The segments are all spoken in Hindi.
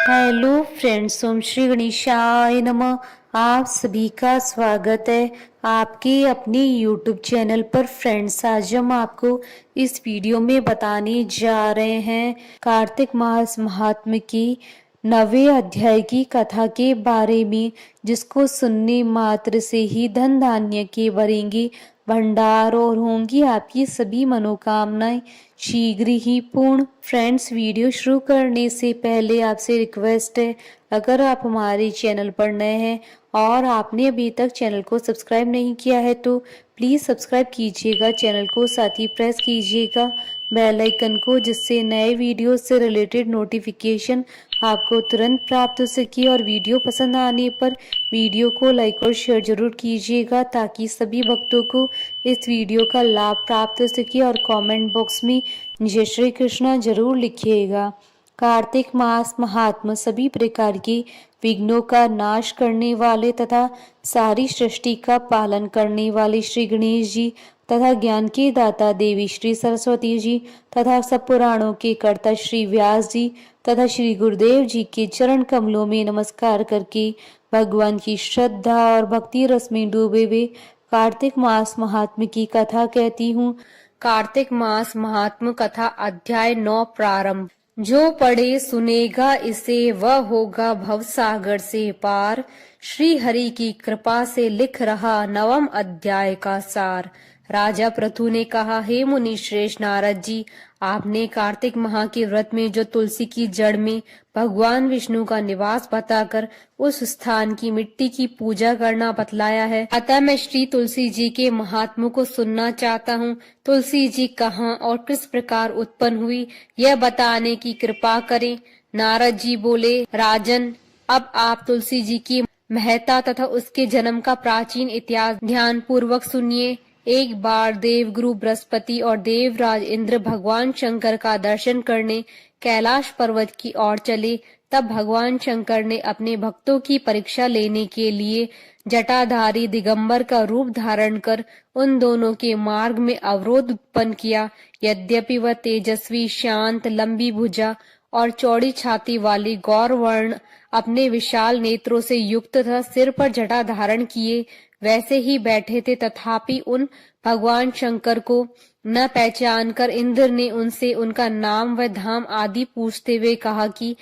हेलो फ्रेंड्स, ओम श्री गणेशाय नमः। आप सभी का स्वागत है आपके अपने यूट्यूब चैनल पर। फ्रेंड्स, आज हम आपको इस वीडियो में बताने जा रहे हैं कार्तिक मास महात्म्य की 9वें अध्याय की कथा के बारे में, जिसको सुनने मात्र से ही धन धान्य के भरेंगे भंडार और होंगी आपकी सभी मनोकामनाएं शीघ्र ही पूर्ण। फ्रेंड्स, वीडियो शुरू करने से पहले आपसे रिक्वेस्ट है, अगर आप हमारे चैनल पर नए हैं और आपने अभी तक चैनल को सब्सक्राइब नहीं किया है तो प्लीज सब्सक्राइब कीजिएगा चैनल को, साथ ही प्रेस कीजिएगा बेल आइकन को, जिससे नए वीडियो से रिलेटेड नोटिफिकेशन आपको तुरंत प्राप्त हो सके। और वीडियो पसंद आने पर वीडियो को लाइक और शेयर जरूर कीजिएगा, ताकि सभी भक्तों को इस वीडियो का लाभ प्राप्त हो सके। और कमेंट बॉक्स में जय श्री कृष्णा जरूर लिखिएगा। कार्तिक मास महात्मा सभी प्रकार के विघ्नों का नाश करने वाले तथा सारी सृष्टि का पालन करने वाले श्री गणेश जी तथा ज्ञान के दाता देवी श्री सरस्वती जी तथा सब पुराणों के कर्ता श्री व्यास जी तथा श्री गुरुदेव जी के चरण कमलों में नमस्कार करके भगवान की श्रद्धा और भक्ति रस में डूबे हुए कार्तिक मास महात्म्य की कथा कहती हूँ। कार्तिक मास महात्म्य कथा अध्याय 9 प्रारंभ। जो पढ़े सुनेगा इसे वह होगा भवसागर से पार। श्री हरि की कृपा से लिख रहा 9वां अध्याय का सार। राजा पृथु ने कहा, हे मुनि श्रेष्ठ नारद जी, आपने कार्तिक माह के व्रत में जो तुलसी की जड़ में भगवान विष्णु का निवास बताकर उस स्थान की मिट्टी की पूजा करना बतलाया है, अतः मैं श्री तुलसी जी के महात्म्य को सुनना चाहता हूँ। तुलसी जी कहाँ और किस प्रकार उत्पन्न हुई, यह बताने की कृपा करें। नारद जी बोले, राजन, अब आप तुलसी जी की महत्ता तथा उसके जन्म का प्राचीन इतिहास ध्यान पूर्वक सुनिए। एक बार देवगुरु बृहस्पति और देवराज इंद्र भगवान शंकर का दर्शन करने कैलाश पर्वत की ओर चले। तब भगवान शंकर ने अपने भक्तों की परीक्षा लेने के लिए जटाधारी दिगंबर का रूप धारण कर उन दोनों के मार्ग में अवरोध उत्पन्न किया। यद्यपि वह तेजस्वी, शांत, लंबी भुजा और चौड़ी छाती वाली गौर वर्ण अपने विशाल नेत्रों से युक्त तथा सिर पर जटा धारण किए वैसे ही बैठे थे, तथापि उन भगवान शंकर को न पहचान कर इंद्र ने उनसे उनका नाम व धाम आदि पूछते हुए कहा कि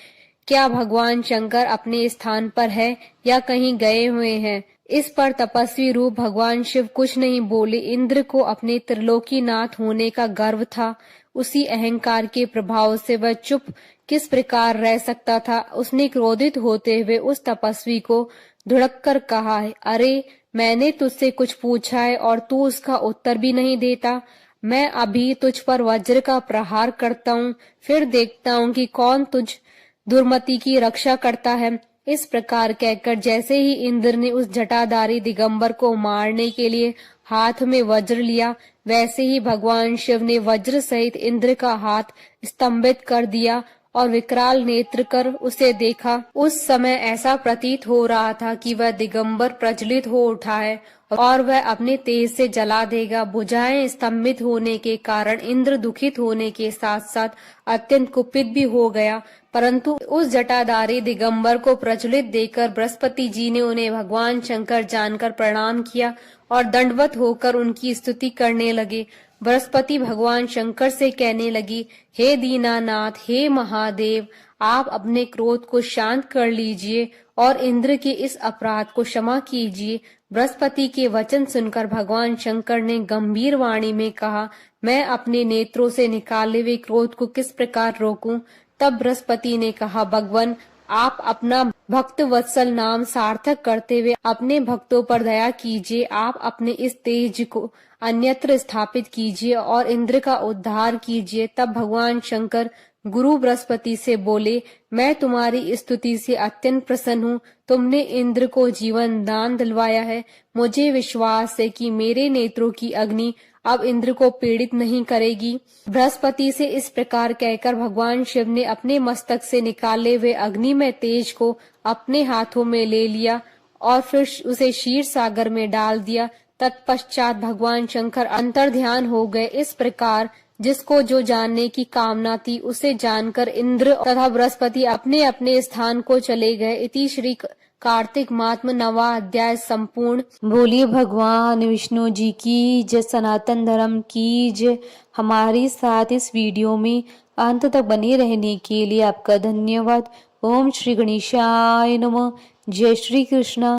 क्या भगवान शंकर अपने स्थान पर है या कहीं गए हुए हैं। इस पर तपस्वी रूप भगवान शिव कुछ नहीं बोले। इंद्र को अपने त्रिलोकीनाथ होने का गर्व था, उसी अहंकार के प्रभाव से वह चुप किस प्रकार रह सकता था। उसने क्रोधित होते हुए उस तपस्वी को धुड़क कर कहा, अरे, मैंने तुझसे कुछ पूछा है और तू उसका उत्तर भी नहीं देता। मैं अभी तुझ पर वज्र का प्रहार करता हूँ, फिर देखता हूँ कि कौन तुझ दुर्मति की रक्षा करता है। इस प्रकार कहकर जैसे ही इंद्र ने उस जटाधारी दिगंबर को मारने के लिए हाथ में वज्र लिया, वैसे ही भगवान शिव ने वज्र सहित इंद्र का हाथ स्तंभित कर दिया और विकराल नेत्र कर उसे देखा। उस समय ऐसा प्रतीत हो रहा था कि वह दिगंबर प्रज्वलित हो उठा है और वह अपने तेज से जला देगा। भुजाएं स्तंभित होने के कारण इंद्र दुखित होने के साथ साथ अत्यंत कुपित भी हो गया, परंतु उस जटाधारी दिगंबर को प्रज्वलित देखकर बृहस्पति जी ने उन्हें भगवान शंकर जानकर प्रणाम किया और दंडवत होकर उनकी स्तुति करने लगे। बृहस्पति भगवान शंकर से कहने लगी, हे दीनानाथ, हे महादेव, आप अपने क्रोध को शांत कर लीजिए और इंद्र के इस अपराध को क्षमा कीजिए। बृहस्पति के वचन सुनकर भगवान शंकर ने गंभीर वाणी में कहा, मैं अपने नेत्रों से निकाले हुए क्रोध को किस प्रकार रोकूं। तब बृहस्पति ने कहा, भगवान, आप अपना भक्त वत्सल नाम सार्थक करते हुए अपने भक्तों पर दया कीजिए। आप अपने इस तेज को अन्यत्र स्थापित कीजिए और इंद्र का उद्धार कीजिए। तब भगवान शंकर गुरु बृहस्पति से बोले, मैं तुम्हारी स्तुति से अत्यंत प्रसन्न हूँ। तुमने इंद्र को जीवन दान दिलवाया है। मुझे विश्वास है कि मेरे नेत्रों की अग्नि अब इंद्र को पीड़ित नहीं करेगी। बृहस्पति से इस प्रकार कहकर भगवान शिव ने अपने मस्तक से निकाले हुए अग्निमय तेज को अपने हाथों में ले लिया और फिर उसे क्षीर सागर में डाल दिया। तत्पश्चात भगवान शंकर अंतर्ध्यान हो गए। इस प्रकार जिसको जो जानने की कामना थी उसे जानकर इंद्र तथा बृहस्पति अपने अपने स्थान को चले गए। इति श्री कार्तिक मात्म नवा अध्याय संपूर्ण। बोलिए भगवान विष्णु जी की जय, सनातन धर्म की जय। हमारे साथ इस वीडियो में अंत तक बने रहने के लिए आपका धन्यवाद। ओम श्री गणेशाय नमः। जय श्री कृष्ण।